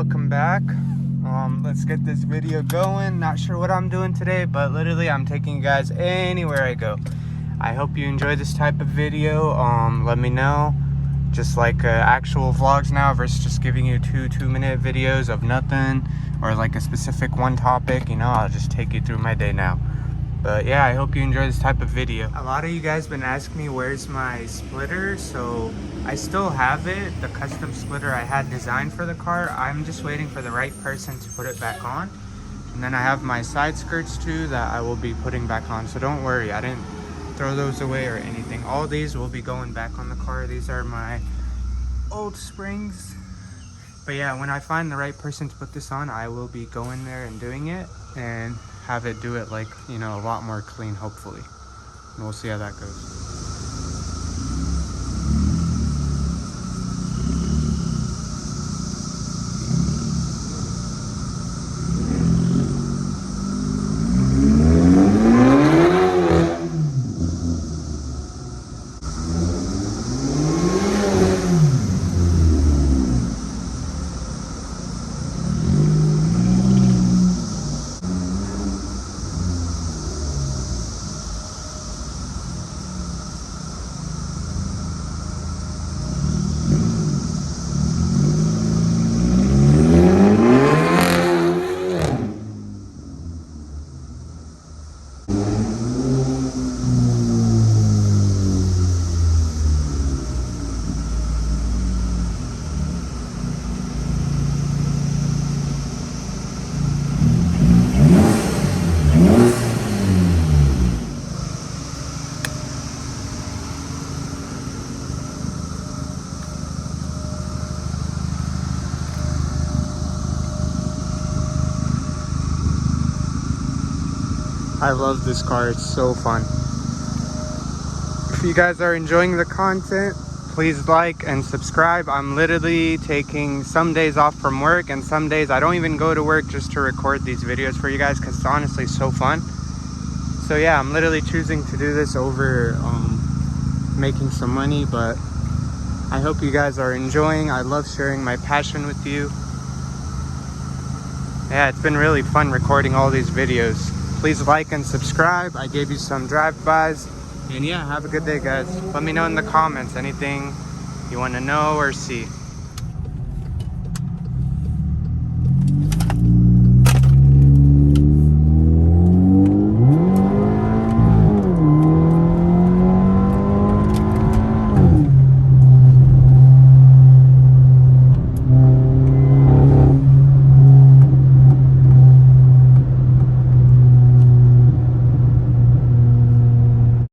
welcome back. Let's get this video going. Not sure what I'm doing today, but literally I'm taking you guys anywhere I go. I hope you enjoy this type of video. Let me know, just like actual vlogs now versus just giving you two-minute videos of nothing, or like a specific one topic. You know, I'll just take you through my day now. But yeah, I hope you enjoy this type of video. A lot of you guys been asking me where's my splitter, so I still have it, the custom splitter I had designed for the car. I'm just waiting for the right person to put it back on. And then I have my side skirts too that I will be putting back on, so don't worry, I didn't throw those away or anything. All these will be going back on the car. These are my old springs. But yeah, when I find the right person to put this on, I will be going there and doing it and have it do it, like, you know, a lot more clean, hopefully. And we'll see how that goes. I love this car, it's so fun. If you guys are enjoying the content, please like and subscribe. I'm literally taking some days off from work, and some days I don't even go to work just to record these videos for you guys, because it's honestly so fun. So yeah, I'm literally choosing to do this over making some money, but I hope you guys are enjoying. I love sharing my passion with you. Yeah, it's been really fun recording all these videos. Please like and subscribe. I gave you some drive-bys. And yeah, have a good day, guys. Let me know in the comments anything you want to know or see.